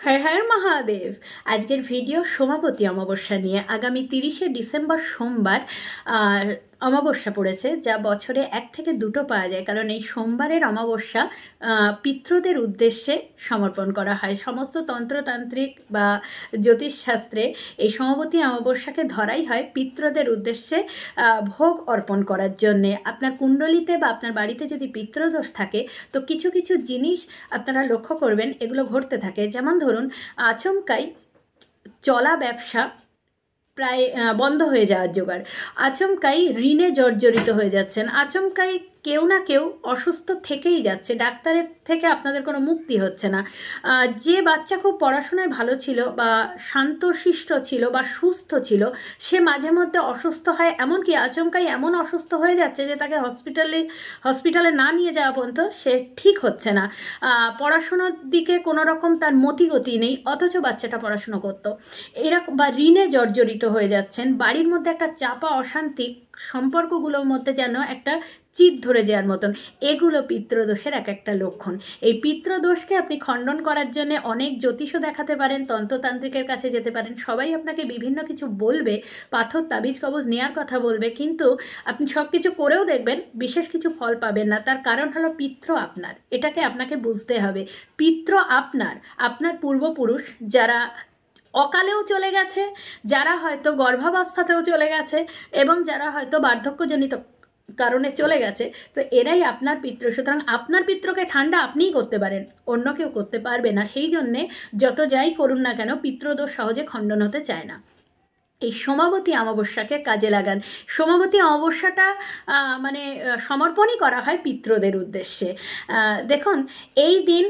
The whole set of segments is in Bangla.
হর হর মহাদেব। আজকের ভিডিও সোমাবতী অমাবস্যা নিয়ে। আগামী 30শে ডিসেম্বর সোমবার অমাবস্যা পড়েছে, যা বছরে 1 থেকে 2টো পাওয়া যায়, কারণ এই সোমবারের অমাবস্যা পিতৃদের উদ্দেশ্যে সমর্পণ করা হয়। সমস্ত তন্ত্রতান্ত্রিক বা জ্যোতিষশাস্ত্রে এই সোমাবতী অমাবস্যাকে ধরাই হয় পিতৃদের উদ্দেশ্যে ভোগ অর্পণ করার জন্যে। আপনার কুণ্ডলিতে বা আপনার বাড়িতে যদি পিতৃদোষ থাকে, তো কিছু কিছু জিনিস আপনারা লক্ষ্য করবেন এগুলো ঘটতে থাকে। যেমন ধরুন, আচমকাই চলা ব্যবসা প্রায় বন্ধ হয়ে যাওয়ার জোগাড়, আচমকাই ঋণে জর্জরিত হয়ে যাচ্ছেন, আচমকাই কেউ না কেউ অসুস্থ থেকেই যাচ্ছে, ডাক্তারের থেকে আপনাদের কোনো মুক্তি হচ্ছে না। যে বাচ্চা খুব পড়াশোনায় ভালো ছিল বা শান্তশিষ্ট ছিল বা সুস্থ ছিল, সে মাঝে মধ্যে অসুস্থ হয়, এমনকি আচমকাই এমন অসুস্থ হয়ে যাচ্ছে যে তাকে হসপিটালে না নিয়ে যাওয়া পর্যন্ত সে ঠিক হচ্ছে না। পড়াশোনার দিকে কোনো রকম তার মতিগতি নেই, অথচ বাচ্চাটা পড়াশুনো করতো। এরকম বা ঋণে জর্জরিত হয়ে যাচ্ছেন, বাড়ির মধ্যে একটা চাপা অশান্তি, সম্পর্কগুলোর মধ্যে যেন একটা চিত ধরে যাওয়ার মতন, এগুলো পিতৃদোষের এক একটা লক্ষণ। এই পিতৃদোষকে আপনি খণ্ডন করার জন্য অনেক জ্যোতিষও দেখাতে পারেন, তন্ত্রতান্ত্রিকের কাছে যেতে পারেন, সবাই আপনাকে বিভিন্ন কিছু বলবে, পাথর তাবিজ কবজ নেওয়ার কথা বলবে, কিন্তু আপনি সব কিছু করেও দেখবেন বিশেষ কিছু ফল পাবেন না। তার কারণ হলো পিতৃ আপনার, এটাকে আপনাকে বুঝতে হবে। পিতৃ আপনার পূর্বপুরুষ যারা অকালেও চলে গেছে, যারা হয়তো গর্ভাবস্থাতেও চলে গেছে, এবং যারা হয়তো বার্ধক্যজনিত কারণে চলে গেছে, তো এরাই আপনার পিতৃ। সুতরাং আপনার পিতৃকে ঠান্ডা আপনিই করতে পারেন, অন্য কেউ করতে পারবে না। সেই জন্যে যত যাই করুন না কেন, পিতৃদোষ সহজে খণ্ডন হতে চায় না। এই সোমাবতী অমাবস্যাকে কাজে লাগান। সোমাবতী অমাবস্যাটা সমর্পণই করা হয় পিতৃদের উদ্দেশ্যে। দেখুন, এই দিন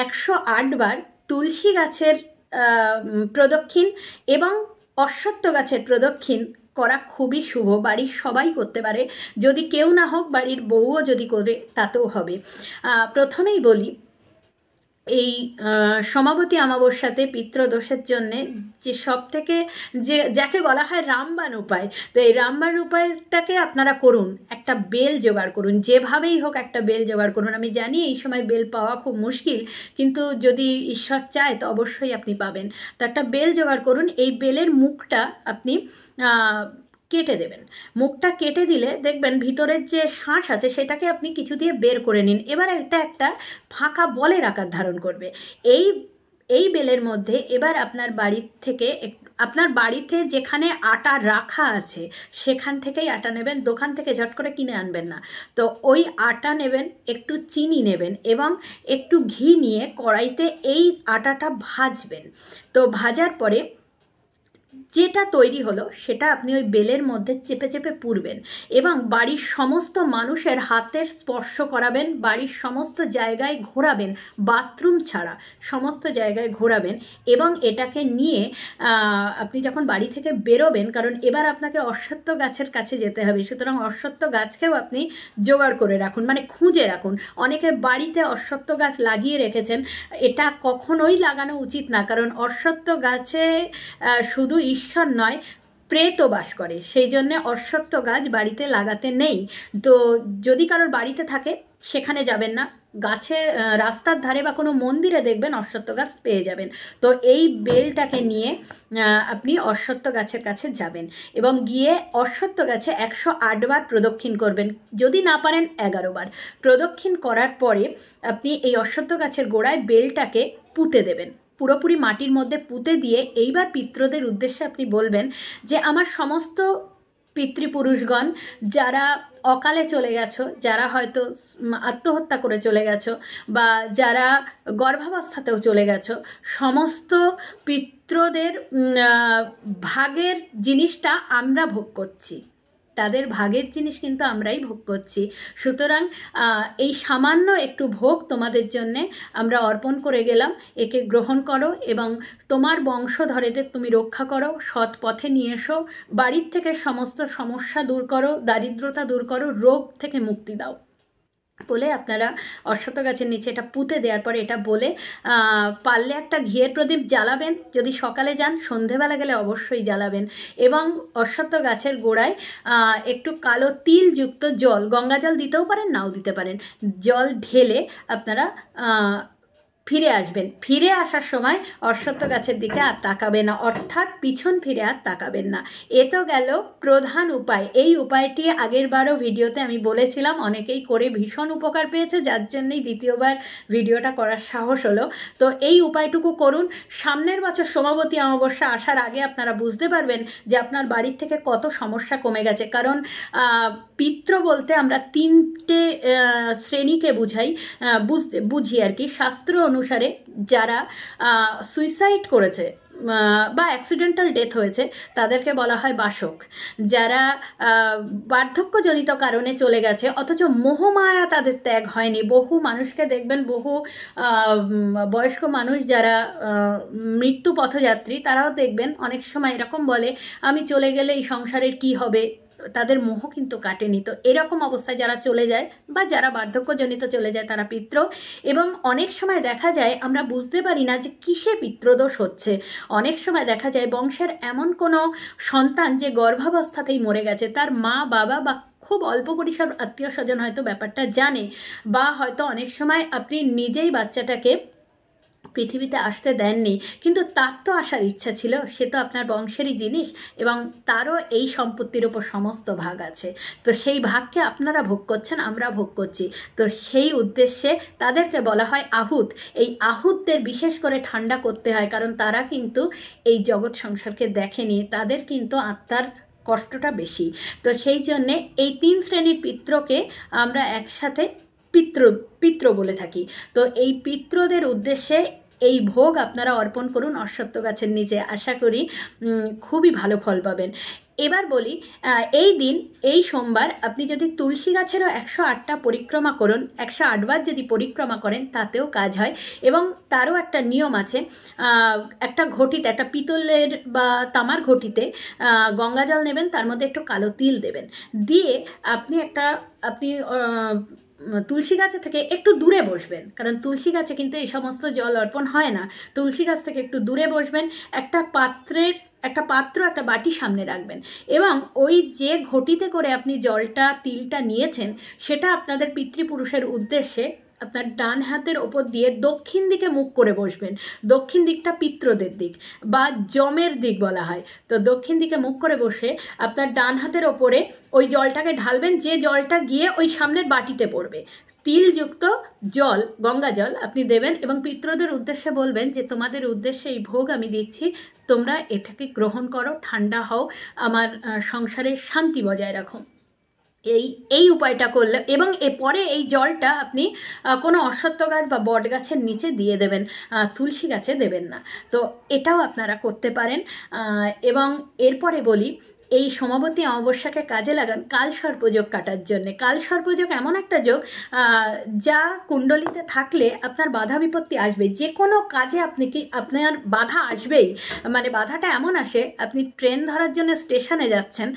108 বার তুলসী গাছের প্রদক্ষিণ এবং অশ্বত্থ গাছের প্রদক্ষিণ করা খুবই শুভ। বাড়ির সবাই করতে পারে, যদি কেউ না হোক বাড়ির বউও যদি করে তাতেও হবে। প্রথমেই বলি, এই সোমাবতী অমাবস্যাতে পিতৃদোষের জন্যে যে সব থেকে যাকে বলা হয় রামবাণ উপায়, তো এই রামবাণ উপায়টাকে আপনারা করুন। একটা বেল জোগাড় করুন, যেভাবেই হোক একটা বেল জোগাড় করুন। আমি জানি এই সময় বেল পাওয়া খুব মুশকিল, কিন্তু যদি ঈশ্বর চায় তো অবশ্যই আপনি পাবেন। তো একটা বেল জোগাড় করুন। এই বেলের মুখটা আপনি কেটে দেবেন। মুখটা কেটে দিলে দেখবেন ভিতরের যে শাঁস আছে সেটাকে আপনি কিছু দিয়ে বের করে নিন। এবার এটা একটা ফাঁকা বলের আকার ধারণ করবে। এই বেলের মধ্যে এবার আপনার বাড়িতে যেখানে আটা রাখা আছে সেখান থেকেই আটা নেবেন, দোকান থেকে ঝট করে কিনে আনবেন না। তো ওই আটা নেবেন, একটু চিনি নেবেন এবং একটু ঘি নিয়ে কড়াইতে এই আটাটা ভাজবেন। তো ভাজার পরে যেটা তৈরি হলো সেটা আপনি ওই বেলের মধ্যে চেপে চেপে পুরবেন এবং বাড়ির সমস্ত মানুষের হাতের স্পর্শ করাবেন, বাড়ির সমস্ত জায়গায় ঘোরাবেন, বাথরুম ছাড়া সমস্ত জায়গায় ঘোরাবেন। এবং এটাকে নিয়ে আপনি যখন বাড়ি থেকে বেরোবেন, কারণ এবার আপনাকে অশ্বত্থ গাছের কাছে যেতে হবে, সুতরাং অশ্বত্থ গাছকেও আপনি জোগাড় করে রাখুন, খুঁজে রাখুন। অনেকে বাড়িতে অশ্বত্থ গাছ লাগিয়ে রেখেছেন, এটা কখনোই লাগানো উচিত না, কারণ অশ্বত্থ গাছে শুধু ঈশ্বর নয়, প্রেতও বাস করে, সেই জন্যে অশ্বত্থ গাছ বাড়িতে লাগাতে নেই। তো যদি কারোর বাড়িতে থাকে সেখানে যাবেন না, গাছে রাস্তার ধারে বা কোনো মন্দিরে দেখবেন অশ্বত্থ গাছ পেয়ে যাবেন। তো এই বেলটাকে নিয়ে আপনি অশ্বত্থ গাছের কাছে যাবেন এবং গিয়ে অশ্বত্থ গাছে 108 বার প্রদক্ষিণ করবেন, যদি না পারেন 11 বার প্রদক্ষিণ করার পরে আপনি এই অশ্বত্থ গাছের গোড়ায় বেলটাকে পুঁতে দেবেন, পুরোপুরি মাটির মধ্যে পুঁতে দিয়ে এইবার পিতৃদের উদ্দেশ্যে আপনি বলবেন যে আমার সমস্ত পিতৃপুরুষগণ যারা অকালে চলে গেছো, যারা হয়তো আত্মহত্যা করে চলে গেছো বা যারা গর্ভাবস্থাতেও চলে গেছো, সমস্ত পিতৃদের ভাগের জিনিসটা আমরা ভোগ করছি, তাদের ভাগের জিনিস কিন্তু আমরাই ভোগ করছি। সুতরাং এই সামান্য একটু ভোগ তোমাদের জন্যে আমরা অর্পণ করে গেলাম, একে গ্রহণ করো এবং তোমার বংশধরেদের তুমি রক্ষা করো, সৎ পথে নিয়ে এসো, বাড়ির থেকে সমস্ত সমস্যা দূর করো, দারিদ্রতা দূর করো, রোগ থেকে মুক্তি দাও বলে আপনারা অশ্বত্থ গাছের নিচে এটা পুঁতে দেওয়ার পরে এটা বলে পারলে একটা ঘিয়ের প্রদীপ জ্বালাবেন, যদি সকালে যান, সন্ধেবেলা গেলে অবশ্যই জ্বালাবেন। এবং অশ্বত্থ গাছের গোড়ায় একটু কালো তিলযুক্ত জল, গঙ্গা জল দিতেও পারেন, নাও দিতে পারেন, জল ঢেলে আপনারা ফিরে আসবেন। ফিরে আসার সময় অশ্বত্থ গাছের দিকে আর তাকাবেন না, অর্থাৎ পিছন ফিরে আর তাকাবেন না। এ তো গেল প্রধান উপায়। এই উপায়টি আগেরবারও ভিডিওতে আমি বলেছিলাম, অনেকেই করে ভীষণ উপকার পেয়েছে, যার জন্যই দ্বিতীয়বার ভিডিওটা করার সাহস হলো। তো এই উপায়টুকু করুন। সামনের বছর সোমাবতী অমাবস্যা আসার আগে আপনারা বুঝতে পারবেন যে আপনার বাড়ির থেকে কত সমস্যা কমে গেছে। কারণ পিতৃ বলতে আমরা তিনটে শ্রেণীকে বুঝি আর কি। শাস্ত্র অনুসারে যারা সুইসাইড করেছে বা অ্যাক্সিডেন্টাল ডেথ হয়েছে তাদেরকে বলা হয় বাসক। যারা বার্ধক্যজনিত কারণে চলে গেছে অথচ মোহমায়া তাদের ত্যাগ হয়নি, বহু মানুষকে দেখবেন, বহু বয়স্ক মানুষ যারা মৃত্যু পথযাত্রী, তারাও দেখবেন অনেক সময় এরকম বলে আমি চলে গেলে এই সংসারের কি হবে, তাদের মোহ কিন্তু কাটেনি। তো এরকম অবস্থায় যারা চলে যায় বা যারা বার্ধক্যজনিত চলে যায় তারা পিতৃ। এবং অনেক সময় দেখা যায় আমরা বুঝতে পারি না যে কিসে পিতৃদোষ হচ্ছে। অনেক সময় দেখা যায় বংশের এমন কোনো সন্তান যে গর্ভাবস্থাতেই মরে গেছে, তার মা বাবা বা খুব অল্প পরিসর আত্মীয় স্বজন হয়তো ব্যাপারটা জানে, বা হয়তো অনেক সময় আপনি নিজেই বাচ্চাটাকে পৃথিবীতে আসতে দেননি, কিন্তু তার তো আসার ইচ্ছা ছিল, সে তো আপনার বংশেরই জিনিস এবং তারও এই সম্পত্তির ওপর সমস্ত ভাগ আছে। তো সেই ভাগকে আপনারা ভোগ করছেন, আমরা ভোগ করছি। তো সেই উদ্দেশ্যে তাদেরকে বলা হয় আহুত। এই আহুতদের বিশেষ করে ঠান্ডা করতে হয়, কারণ তারা কিন্তু এই জগৎ সংসারকে দেখেনি, তাদের কিন্তু আত্মার কষ্টটা বেশি। তো সেই জন্যে এই 3 শ্রেণীর পিতৃকে আমরা একসাথে পিতৃ বলে থাকি। তো এই পিতৃদের উদ্দেশ্যে এই ভোগ আপনারা অর্পণ করুন অশ্বত্থ গাছের নিচে। আশা করি খুবই ভালো ফল পাবেন। এবার বলি, এই দিন, এই সোমবার আপনি যদি তুলসী গাছেরও 108টা পরিক্রমা করুন, 108 বার যদি পরিক্রমা করেন তাতেও কাজ হয়। এবং তারও একটা নিয়ম আছে। একটা ঘটিতে, একটা পিতলের বা তামার ঘটিতে গঙ্গা জল নেবেন, তার মধ্যে একটু কালো তিল দেবেন, দিয়ে আপনি তুলসী গাছে থেকে একটু দূরে বসবেন, কারণ তুলসী গাছে কিন্তু এই সমস্ত জল অর্পণ হয় না। তুলসী গাছ থেকে একটু দূরে বসবেন, একটা পাত্র, একটা বাটি সামনে রাখবেন, এবং ওই যে ঘটিতে করে আপনি জলটা, তিলটা নিয়েছেন, সেটা আপনাদের পিতৃপুরুষের উদ্দেশ্যে আপনার ডান হাতের ওপর দিয়ে দক্ষিণ দিকে মুখ করে বসবেন। দক্ষিণ দিকটা পিতৃদের দিক বা যমের দিক বলা হয়। তো দক্ষিণ দিকে মুখ করে বসে আপনার ডান হাতের ওপরে ওই জলটাকে ঢালবেন, যে জলটা গিয়ে ওই সামনের বাটিতে পড়বে। তিলযুক্ত জল, গঙ্গা জল আপনি দেবেন এবং পিতৃদের উদ্দেশ্যে বলবেন যে তোমাদের উদ্দেশ্যে এই ভোগ আমি দিচ্ছি, তোমরা এটাকে গ্রহণ করো, ঠান্ডা হও, আমার সংসারের শান্তি বজায় রাখো। এই উপায়টা করলে, এবং এরপরে এই জলটা আপনি কোনো অশ্বত্থ গাছ বা বট গাছের নিচে দিয়ে দেবেন, তুলসী গাছে দেবেন না। তো এটাও আপনারা করতে পারেন। এবং এরপরে বলি, এই সোমাবতী অমাবস্যাকে কাজে লাগান কালসর্পযোগ কাটার জন্যে। কালসর্পযোগ এমন একটা যোগ যা কুণ্ডলিতে থাকলে আপনার বাধা বিপত্তি আসবে, যে কোনো কাজে আপনার বাধা আসবেই। মানে বাধাটা এমন আসে, আপনি ট্রেন ধরার জন্য স্টেশনে যাচ্ছেন,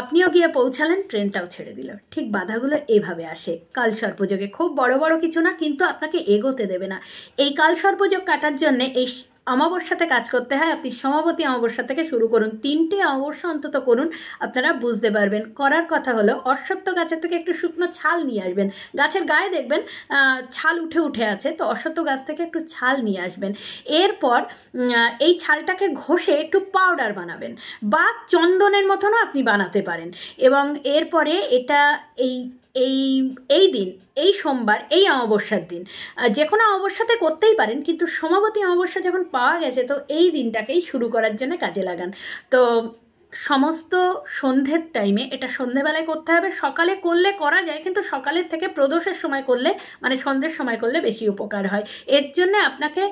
আপনিও গিয়ে পৌঁছালেন, ট্রেনটাও ছেড়ে দিল, ঠিক বাধাগুলো এভাবে আসে কালসর্পযোগে। খুব বড় বড় কিছু না, কিন্তু আপনাকে এগোতে দেবে না। এই কালসর্পযোগ কাটার জন্যে এই অমাবস্যাতে কাজ করতে হয়। আপনি সোমাবতী অমাবস্যা থেকে শুরু করুন, 3টে অমাবস্যা অন্তত করুন, আপনারা বুঝতে পারবেন। করার কথা হলো, অশ্বত্থ গাছের থেকে একটু শুকনো ছাল নিয়ে আসবেন। গাছের গায়ে দেখবেন ছাল উঠে আছে, তো অশ্বত্থ গাছ থেকে একটু ছাল নিয়ে আসবেন। এরপর এই ছালটাকে ঘষে একটু পাউডার বানাবেন, বা চন্দনের মতনও আপনি বানাতে পারেন। এবং এরপরে এটা এই দিন, এই সোমবার, এই অমাবস্যার দিন, যে কোনো অমাবস্যাতে করতেই পারেন, কিন্তু সোমাবতী অমাবস্যা যখন পাওয়া গেছে, তো এই দিনটাকেই শুরু করার জন্য কাজে লাগান। তো সমস্ত সন্ধ্যের টাইমে, এটা সন্ধ্যেবেলায় করতে হবে। সকালে করলে করা যায়, কিন্তু সকালের থেকে প্রদোষের সময় করলে, মানে সন্ধ্যের সময় করলে বেশি উপকার হয়। এর জন্য আপনাকে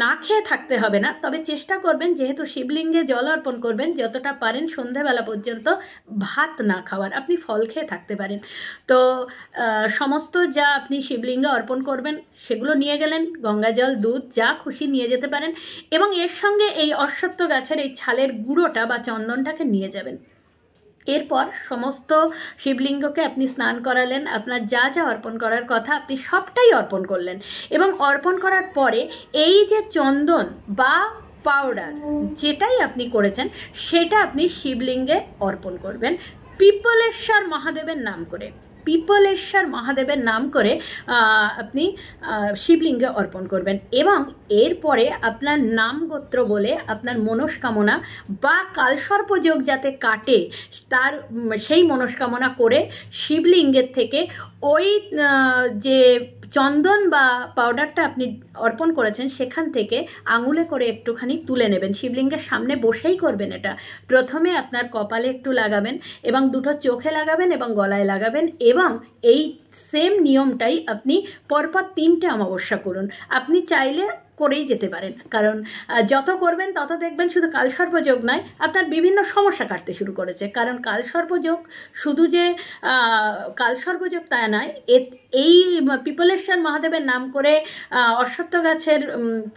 না খেয়ে থাকতে হবে না, তবে চেষ্টা করবেন, যেহেতু শিবলিঙ্গে জল অর্পণ করবেন, যতটা পারেন সন্ধ্যেবেলা পর্যন্ত ভাত না খাওয়ার। আপনি ফল খেয়ে থাকতে পারেন। তো সমস্ত যা আপনি শিবলিঙ্গে অর্পণ করবেন সেগুলো নিয়ে গেলেন, গঙ্গা জল, দুধ, যা খুশি নিয়ে যেতে পারেন, এবং এর সঙ্গে এই অশ্বত্থ গাছের এই ছালের গুঁড়োটা বা চন্দনটাকে নিয়ে যাবেন। এরপর সমস্ত শিবলিঙ্গকে আপনি স্নান করালেন, আপনার যা যা অর্পণ করার কথা আপনি সবটাই অর্পণ করলেন, এবং অর্পণ করার পরে এই যে চন্দন বা পাউডার যেটাই আপনি করেছেন, সেটা আপনি শিবলিঙ্গে অর্পণ করবেন পিপলেশ্বর মহাদেবের নাম করে। পিপলেশ্বর মহাদেবের নাম করে আপনি শিবলিঙ্গে অর্পণ করবেন এবং এরপরে আপনার নাম গোত্র বলে আপনার মনস্কামনা বা কালসর্পযোগ যাতে কাটে তার সেই মনস্কামনা করে শিবলিঙ্গের থেকে ওই যে চন্দন বা পাউডারটা আপনি অর্পণ করেছেন সেখান থেকে আঙুলে করে একটুখানি তুলে নেবেন। শিবলিঙ্গের সামনে বসেই করবেন এটা। প্রথমে আপনার কপালে একটু লাগাবেন এবং দুটো চোখে লাগাবেন এবং গলায় লাগাবেন এবং এই সেম নিয়মটাই আপনি পরপর 3টে অমাবস্যা করুন। আপনি চাইলে করেই যেতে পারেন, কারণ যত করবেন তত দেখবেন শুধু কালসর্পযোগ নয়, আপনার বিভিন্ন সমস্যা কাটতে শুরু করেছে। কারণ কালসর্পযোগ শুধু যে কালসর্পযোগ তা নয়, এই পিপলেশ্বর মহাদেবের নাম করে অশ্বত্থ গাছের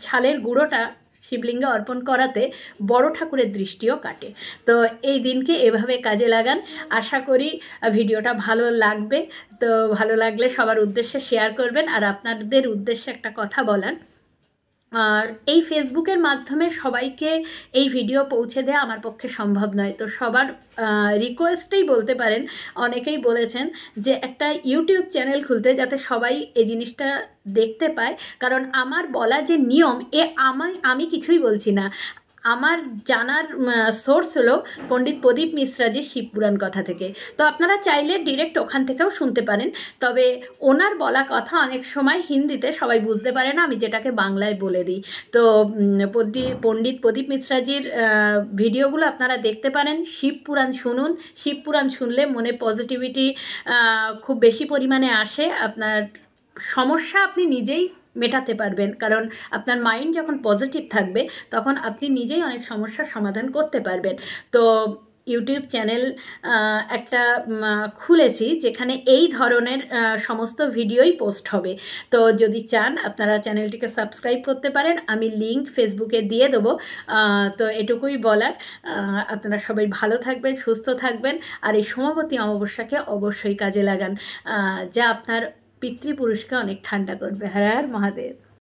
ছালের গুঁড়োটা শিবলিঙ্গে অর্পণ করাতে বড় ঠাকুরের দৃষ্টিও কাটে। তো এই দিনকে এভাবে কাজে লাগান। আশা করি ভিডিওটা ভালো লাগবে। তো ভালো লাগলে সবার উদ্দেশ্যে শেয়ার করবেন। আর আপনাদের উদ্দেশ্যে একটা কথা বলার, আর এই ফেসবুকের মাধ্যমে সবাইকে এই ভিডিও পৌঁছে দেওয়া আমার পক্ষে সম্ভব নয়। তো সবার রিকোয়েস্টেই বলতে পারেন, অনেকেই বলেছেন যে একটা ইউটিউব চ্যানেল খুলতে যাতে সবাই এই জিনিসটা দেখতে পায়। কারণ আমার বলা যে নিয়ম আমি কিছুই বলছি না, আমার জানার সোর্স হলো পণ্ডিত প্রদীপ মিশ্রাজির শিবপুরাণ কথা থেকে। তো আপনারা চাইলে ডিরেক্ট ওখান থেকেও শুনতে পারেন। তবে ওনার বলা কথা অনেক সময় হিন্দিতে সবাই বুঝতে পারে না, আমি যেটাকে বাংলায় বলে দিই। তো পণ্ডিত প্রদীপ মিশ্রাজির ভিডিওগুলো আপনারা দেখতে পারেন। শিবপুরাণ শুনুন। শিবপুরাণ শুনলে মনে পজিটিভিটি খুব বেশি পরিমাণে আসে। আপনার সমস্যা আপনি নিজেই মেটাতে পারবেন, কারণ আপনার মাইন্ড যখন পজিটিভ থাকবে তখন আপনি নিজেই অনেক সমস্যার সমাধান করতে পারবেন। তো ইউটিউব চ্যানেল একটা খুলেছি যেখানে এই ধরনের সমস্ত ভিডিওই পোস্ট হবে। তো যদি চান আপনারা চ্যানেলটিকে সাবস্ক্রাইব করতে পারেন, আমি লিঙ্ক ফেসবুকে দিয়ে দেবো। তো এটুকুই বলার। আপনারা সবাই ভালো থাকবেন, সুস্থ থাকবেন, আর এই সোমাবতী অমাবস্যাকে অবশ্যই কাজে লাগান, যা আপনার পিতৃপুরুষকে অনেক ঠান্ডা করবে। হর হর মহাদেব।